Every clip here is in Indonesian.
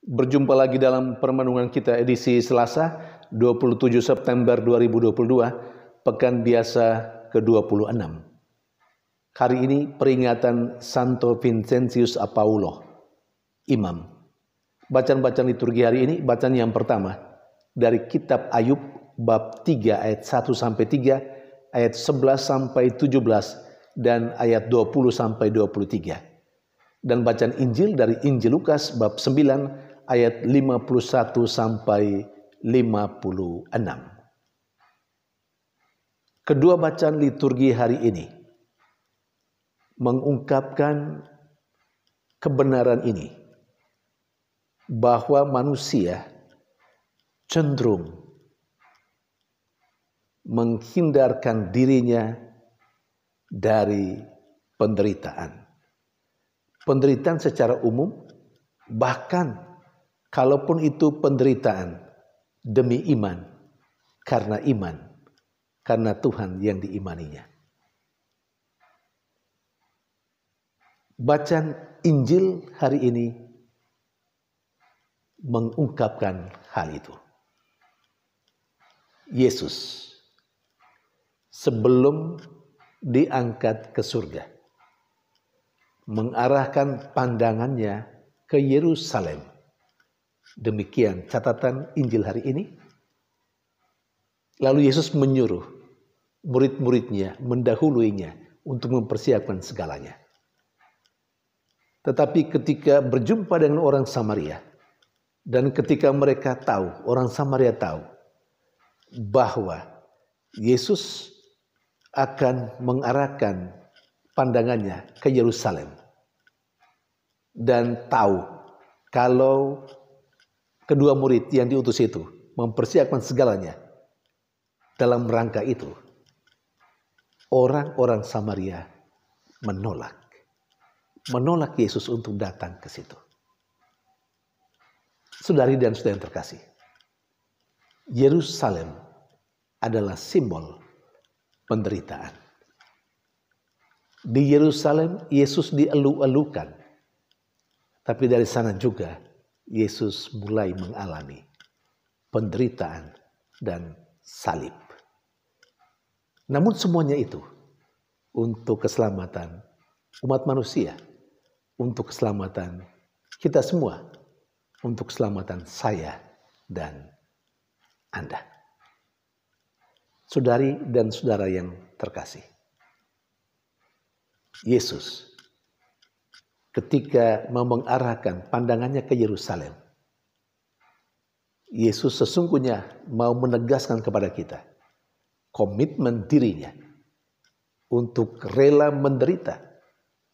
Berjumpa lagi dalam permenungan kita edisi Selasa 27 September 2022, Pekan Biasa ke-26. Hari ini peringatan Santo Vincentius Apaulo, Imam. Bacaan-bacaan liturgi hari ini, bacaan yang pertama dari kitab Ayub bab 3 ayat 1-3, ayat 11-17 dan ayat 20-23. Dan bacaan Injil dari Injil Lukas bab 9 ayat 51-56. Kedua bacaan liturgi hari ini mengungkapkan kebenaran ini, bahwa manusia cenderung menghindarkan dirinya dari penderitaan. Penderitaan secara umum, bahkan kalaupun itu penderitaan demi iman, karena Tuhan yang diimaninya. Bacaan Injil hari ini mengungkapkan hal itu. Yesus sebelum diangkat ke surga mengarahkan pandangannya ke Yerusalem. Demikian catatan Injil hari ini. Lalu Yesus menyuruh murid-muridnya mendahuluinya untuk mempersiapkan segalanya. Tetapi ketika berjumpa dengan orang Samaria, dan ketika mereka tahu, orang Samaria tahu bahwa Yesus akan mengarahkan pandangannya ke Yerusalem, dan tahu kalau kedua murid yang diutus itu mempersiapkan segalanya dalam rangka itu, orang-orang Samaria menolak Yesus untuk datang ke situ. Saudari dan saudara yang terkasih, Yerusalem adalah simbol penderitaan. Di Yerusalem Yesus dielu-elukan, tapi dari sana juga Yesus mulai mengalami penderitaan dan salib. Namun semuanya itu untuk keselamatan umat manusia, untuk keselamatan kita semua, untuk keselamatan saya dan Anda. Saudari dan saudara yang terkasih, Yesus ketika mau mengarahkan pandangannya ke Yerusalem, Yesus sesungguhnya mau menegaskan kepada kita komitmen dirinya untuk rela menderita,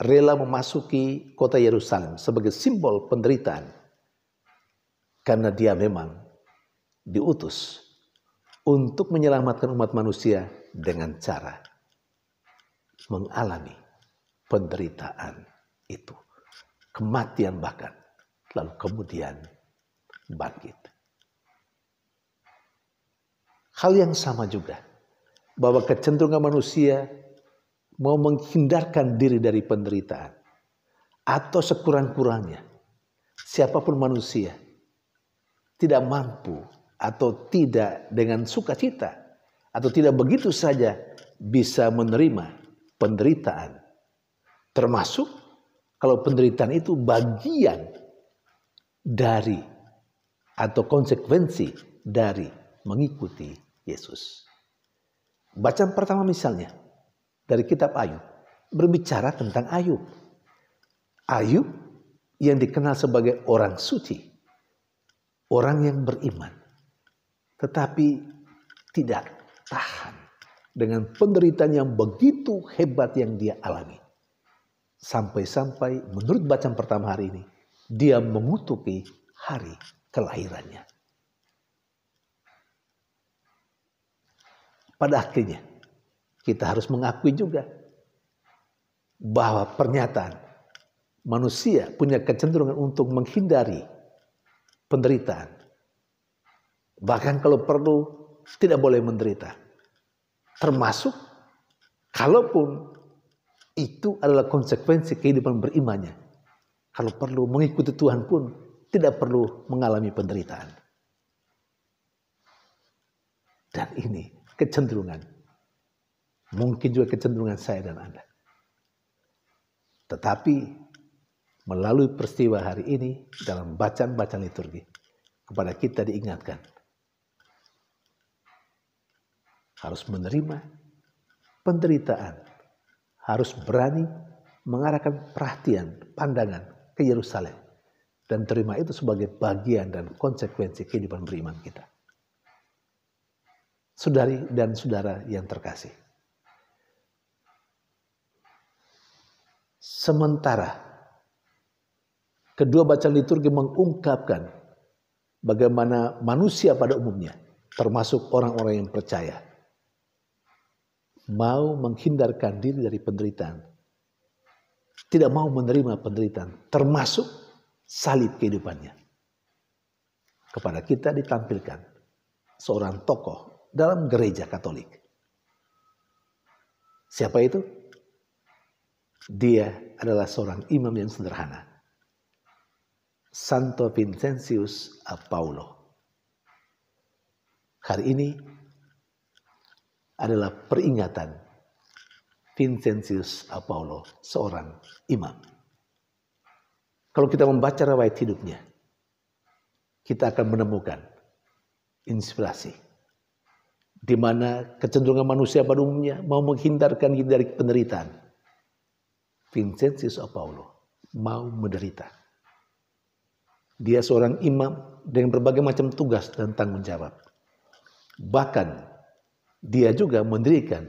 rela memasuki kota Yerusalem sebagai simbol penderitaan, karena dia memang diutus untuk menyelamatkan umat manusia dengan cara mengalami penderitaan itu, kematian bahkan, lalu kemudian bangkit. Hal yang sama juga, bahwa kecenderungan manusia mau menghindarkan diri dari penderitaan, atau sekurang-kurangnya siapapun manusia tidak mampu atau tidak dengan sukacita atau tidak begitu saja bisa menerima penderitaan, termasuk kalau penderitaan itu bagian dari atau konsekuensi dari mengikuti Yesus. Bacaan pertama misalnya dari kitab Ayub berbicara tentang Ayub. Ayub yang dikenal sebagai orang suci, orang yang beriman, tetapi tidak tahan dengan penderitaan yang begitu hebat yang dia alami. Sampai-sampai menurut bacaan pertama hari ini, dia mengutuki hari kelahirannya. Pada akhirnya, kita harus mengakui juga bahwa pernyataan manusia punya kecenderungan untuk menghindari penderitaan. Bahkan kalau perlu tidak boleh menderita. Termasuk kalaupun itu adalah konsekuensi kehidupan berimannya. Kalau perlu mengikuti Tuhan pun tidak perlu mengalami penderitaan. Dan ini kecenderungan, mungkin juga kecenderungan saya dan Anda. Tetapi melalui peristiwa hari ini dalam bacaan-bacaan liturgi, kepada kita diingatkan harus menerima penderitaan, harus berani mengarahkan perhatian, pandangan ke Yerusalem, dan terima itu sebagai bagian dan konsekuensi kehidupan beriman kita. Saudari dan saudara yang terkasih, sementara kedua bacaan liturgi mengungkapkan bagaimana manusia pada umumnya, termasuk orang-orang yang percaya, mau menghindarkan diri dari penderitaan, tidak mau menerima penderitaan, termasuk salib kehidupannya. Kepada kita ditampilkan seorang tokoh dalam gereja Katolik. Siapa itu? Dia adalah seorang imam yang sederhana, Santo Vincentius Apaulo. Hari ini adalah peringatan Vincentius Apaulo, seorang imam. Kalau kita membaca riwayat hidupnya, kita akan menemukan inspirasi di mana kecenderungan manusia pada umumnya mau menghindarkan diri dari penderitaan. Vincentius Apaulo mau menderita. Dia seorang imam dengan berbagai macam tugas dan tanggung jawab. Bahkan dia juga mendirikan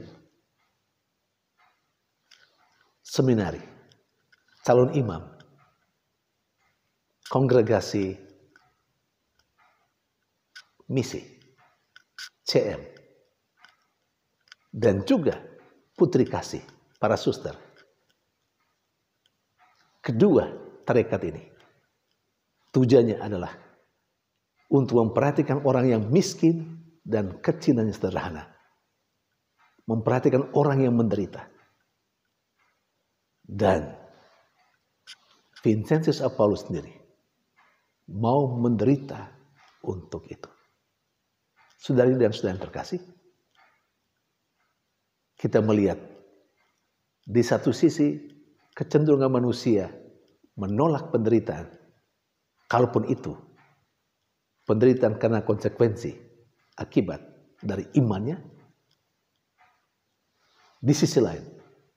seminari calon imam, kongregasi misi, CM, dan juga putri kasih, para suster. Kedua tarekat ini tujuannya adalah untuk memperhatikan orang yang miskin dan kecil dan sederhana. Memperhatikan orang yang menderita. Dan Vincentius Apaulo sendiri mau menderita untuk itu. Saudari dan saudara yang terkasih, kita melihat di satu sisi kecenderungan manusia menolak penderitaan, kalaupun itu penderitaan karena konsekuensi akibat dari imannya. Di sisi lain,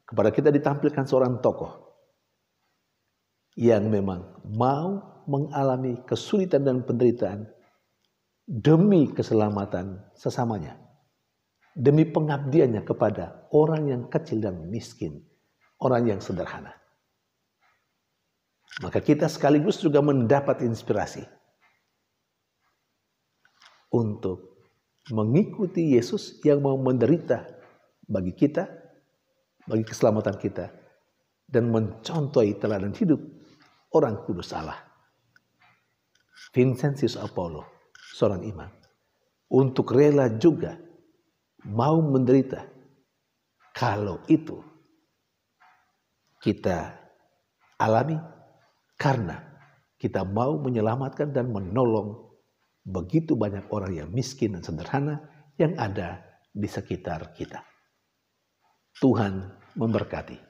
kepada kita ditampilkan seorang tokoh yang memang mau mengalami kesulitan dan penderitaan demi keselamatan sesamanya, demi pengabdiannya kepada orang yang kecil dan miskin, orang yang sederhana. Maka kita sekaligus juga mendapat inspirasi untuk mengikuti Yesus yang mau menderita bagi kita, bagi keselamatan kita, dan mencontohi teladan hidup orang kudus Allah. Vincentius Apaulo, seorang imam, untuk rela juga mau menderita kalau itu kita alami karena kita mau menyelamatkan dan menolong begitu banyak orang yang miskin dan sederhana yang ada di sekitar kita. Tuhan memberkati.